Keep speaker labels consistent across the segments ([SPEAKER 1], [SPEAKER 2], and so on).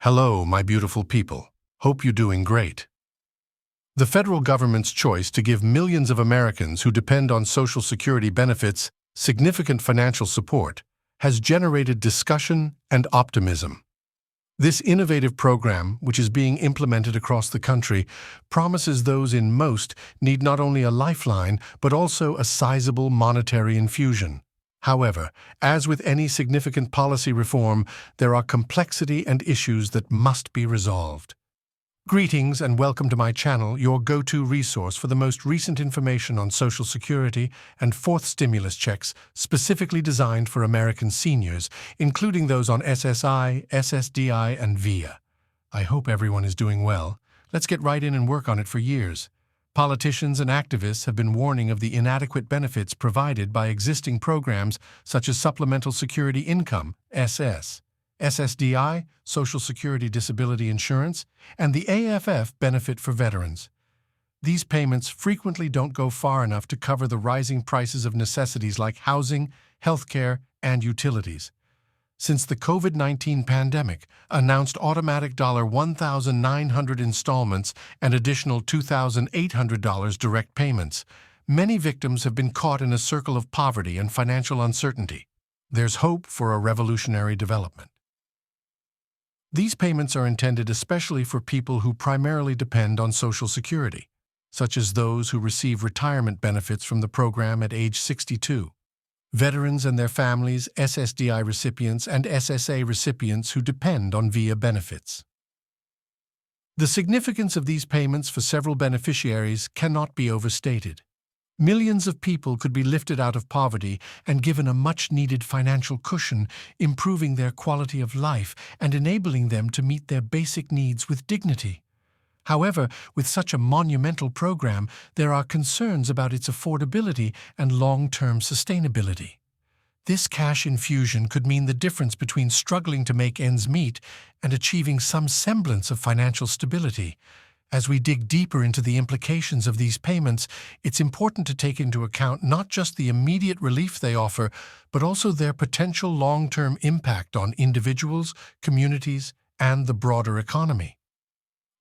[SPEAKER 1] Hello, my beautiful people. Hope you're doing great. The federal government's choice to give millions of Americans who depend on Social Security benefits significant financial support has generated discussion and optimism. This innovative program, which is being implemented across the country, promises those in most need not only a lifeline but also a sizable monetary infusion. However, as with any significant policy reform, there are complexity and issues that must be resolved. Greetings and welcome to my channel, your go-to resource for the most recent information on Social Security and fourth stimulus checks specifically designed for American seniors, including those on SSI, SSDI, and VIA. I hope everyone is doing well. Let's get right in and work on it. For years, politicians and activists have been warning of the inadequate benefits provided by existing programs such as Supplemental Security Income, SSDI, Social Security Disability Insurance, and the AFF benefit for veterans. These payments frequently don't go far enough to cover the rising prices of necessities like housing, healthcare, and utilities. Since the COVID-19 pandemic announced automatic $1,900 installments and additional $2,800 direct payments, many victims have been caught in a circle of poverty and financial uncertainty. There's hope for a revolutionary development. These payments are intended especially for people who primarily depend on Social Security, such as those who receive retirement benefits from the program at age 62. Veterans and their families, SSDI recipients, and SSA recipients who depend on VIA benefits. The significance of these payments for several beneficiaries cannot be overstated. Millions of people could be lifted out of poverty and given a much-needed financial cushion, improving their quality of life and enabling them to meet their basic needs with dignity. However, with such a monumental program, there are concerns about its affordability and long-term sustainability. This cash infusion could mean the difference between struggling to make ends meet and achieving some semblance of financial stability. As we dig deeper into the implications of these payments, it's important to take into account not just the immediate relief they offer, but also their potential long-term impact on individuals, communities, and the broader economy.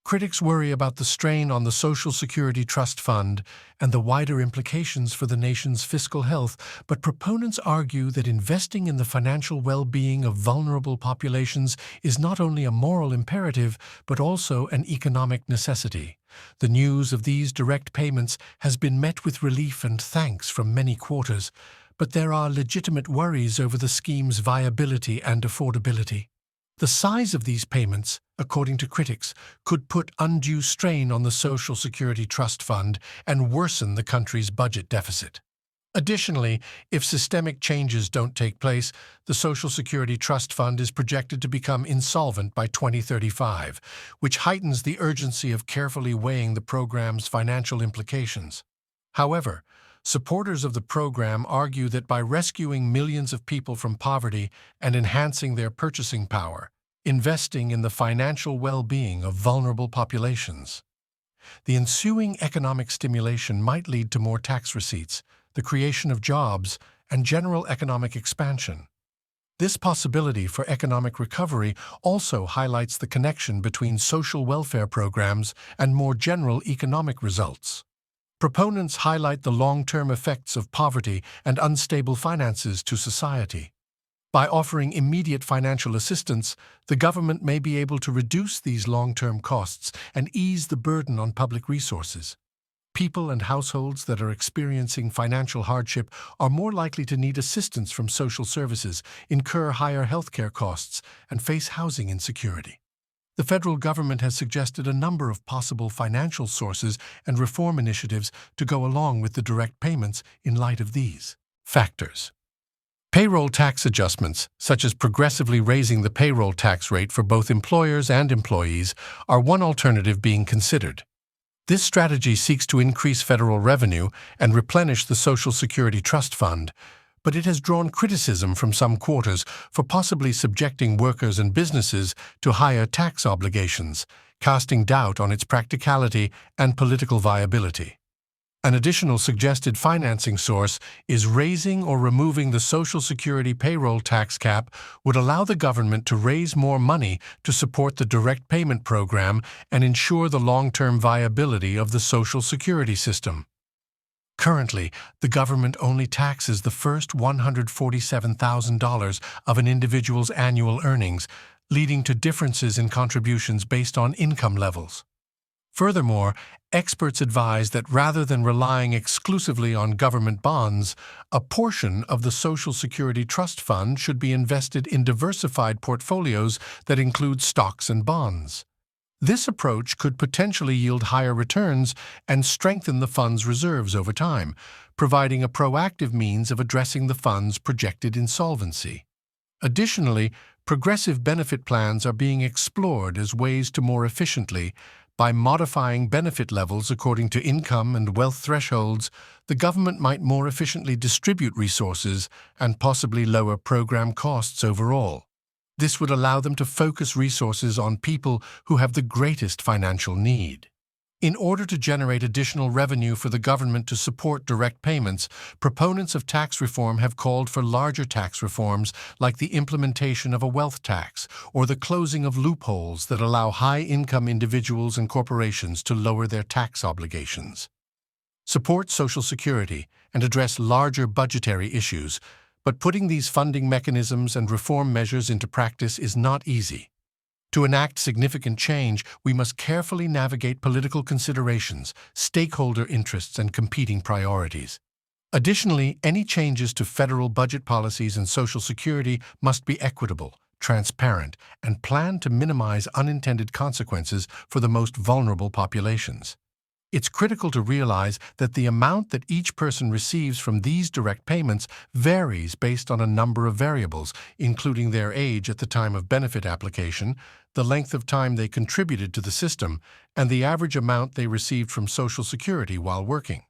[SPEAKER 1] Critics worry about the strain on the Social Security Trust Fund and the wider implications for the nation's fiscal health, but proponents argue that investing in the financial well-being of vulnerable populations is not only a moral imperative, but also an economic necessity. The news of these direct payments has been met with relief and thanks from many quarters, but there are legitimate worries over the scheme's viability and affordability. The size of these payments, according to critics, could put undue strain on the Social Security Trust Fund and worsen the country's budget deficit. Additionally, if systemic changes don't take place, the Social Security Trust Fund is projected to become insolvent by 2035, which heightens the urgency of carefully weighing the program's financial implications. However, supporters of the program argue that by rescuing millions of people from poverty and enhancing their purchasing power, investing in the financial well-being of vulnerable populations, the ensuing economic stimulation might lead to more tax receipts, the creation of jobs, and general economic expansion. This possibility for economic recovery also highlights the connection between social welfare programs and more general economic results. Proponents highlight the long-term effects of poverty and unstable finances to society. By offering immediate financial assistance, the government may be able to reduce these long-term costs and ease the burden on public resources. People and households that are experiencing financial hardship are more likely to need assistance from social services, incur higher healthcare costs, and face housing insecurity. The federal government has suggested a number of possible financial sources and reform initiatives to go along with the direct payments in light of these factors. Payroll tax adjustments, such as progressively raising the payroll tax rate for both employers and employees, are one alternative being considered. This strategy seeks to increase federal revenue and replenish the Social Security Trust Fund, but it has drawn criticism from some quarters for possibly subjecting workers and businesses to higher tax obligations, casting doubt on its practicality and political viability. An additional suggested financing source is raising or removing the Social Security payroll tax cap would allow the government to raise more money to support the direct payment program and ensure the long-term viability of the Social Security system. Currently, the government only taxes the first $147,000 of an individual's annual earnings, leading to differences in contributions based on income levels. Furthermore, experts advise that rather than relying exclusively on government bonds, a portion of the Social Security Trust Fund should be invested in diversified portfolios that include stocks and bonds. This approach could potentially yield higher returns and strengthen the fund's reserves over time, providing a proactive means of addressing the fund's projected insolvency. Additionally, progressive benefit plans are being explored as ways to more efficiently, by modifying benefit levels according to income and wealth thresholds, the government might more efficiently distribute resources and possibly lower program costs overall. This would allow them to focus resources on people who have the greatest financial need. In order to generate additional revenue for the government to support direct payments, proponents of tax reform have called for larger tax reforms like the implementation of a wealth tax or the closing of loopholes that allow high-income individuals and corporations to lower their tax obligations. Support Social Security and address larger budgetary issues, but putting these funding mechanisms and reform measures into practice is not easy. To enact significant change, we must carefully navigate political considerations, stakeholder interests, and competing priorities. Additionally, any changes to federal budget policies and Social Security must be equitable, transparent, and planned to minimize unintended consequences for the most vulnerable populations. It's critical to realize that the amount that each person receives from these direct payments varies based on a number of variables, including their age at the time of benefit application, the length of time they contributed to the system, and the average amount they received from Social Security while working.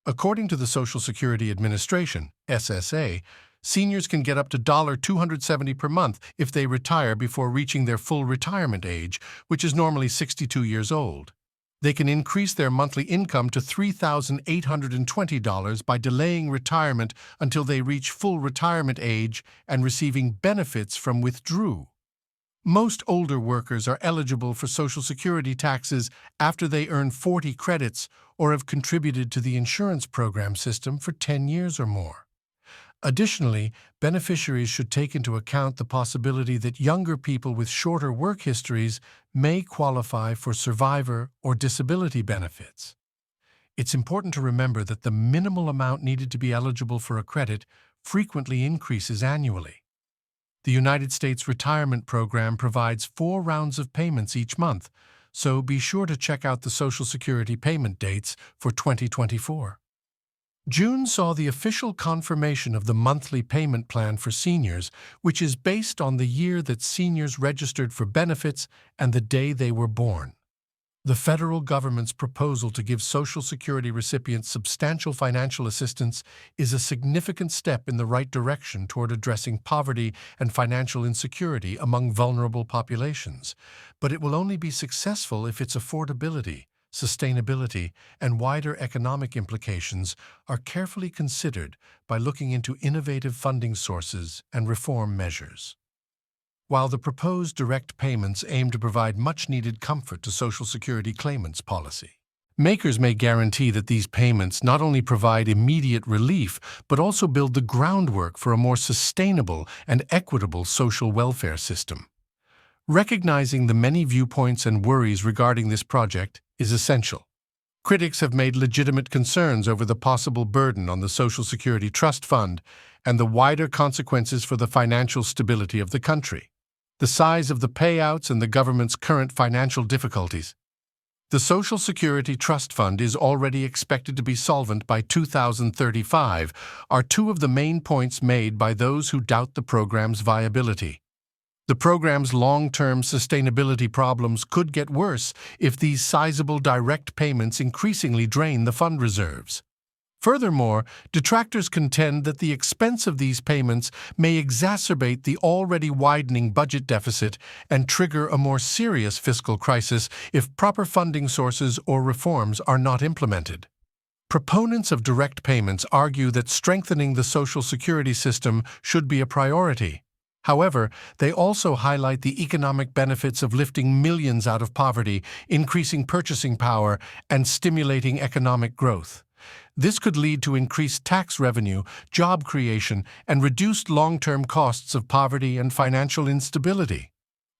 [SPEAKER 1] According to the Social Security Administration, SSA, seniors can get up to $270 per month if they retire before reaching their full retirement age, which is normally 62 years old. They can increase their monthly income to $3,820 by delaying retirement until they reach full retirement age and receiving benefits from withdrew. Most older workers are eligible for Social Security taxes after they earn 40 credits or have contributed to the insurance program system for 10 years or more. Additionally, beneficiaries should take into account the possibility that younger people with shorter work histories may qualify for survivor or disability benefits. It's important to remember that the minimal amount needed to be eligible for a credit frequently increases annually. The United States Retirement Program provides 4 rounds of payments each month, so be sure to check out the Social Security payment dates for 2024. June saw the official confirmation of the monthly payment plan for seniors, which is based on the year that seniors registered for benefits and the day they were born. The federal government's proposal to give Social Security recipients substantial financial assistance is a significant step in the right direction toward addressing poverty and financial insecurity among vulnerable populations, but it will only be successful if its affordability, sustainability, and wider economic implications are carefully considered by looking into innovative funding sources and reform measures. While the proposed direct payments aim to provide much-needed comfort to Social Security claimants' policy, makers may guarantee that these payments not only provide immediate relief but also build the groundwork for a more sustainable and equitable social welfare system. Recognizing the many viewpoints and worries regarding this project is essential. Critics have made legitimate concerns over the possible burden on the Social Security Trust Fund and the wider consequences for the financial stability of the country. The size of the payouts and the government's current financial difficulties. The Social Security Trust Fund is already expected to be solvent by 2035, are 2 of the main points made by those who doubt the program's viability. The program's long-term sustainability problems could get worse if these sizable direct payments increasingly drain the fund reserves. Furthermore, detractors contend that the expense of these payments may exacerbate the already widening budget deficit and trigger a more serious fiscal crisis if proper funding sources or reforms are not implemented. Proponents of direct payments argue that strengthening the Social Security system should be a priority. However, they also highlight the economic benefits of lifting millions out of poverty, increasing purchasing power, and stimulating economic growth. This could lead to increased tax revenue, job creation, and reduced long-term costs of poverty and financial instability.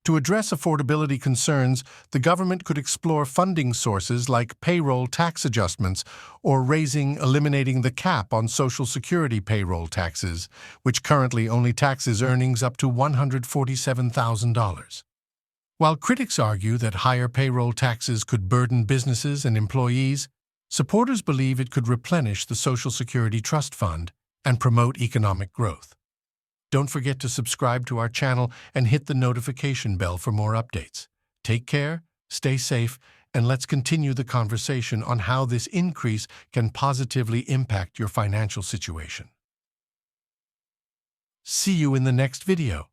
[SPEAKER 1] To address affordability concerns, the government could explore funding sources like payroll tax adjustments or eliminating the cap on Social Security payroll taxes, which currently only taxes earnings up to $147,000. While critics argue that higher payroll taxes could burden businesses and employees, supporters believe it could replenish the Social Security Trust Fund and promote economic growth. Don't forget to subscribe to our channel and hit the notification bell for more updates. Take care, stay safe, and let's continue the conversation on how this increase can positively impact your financial situation. See you in the next video.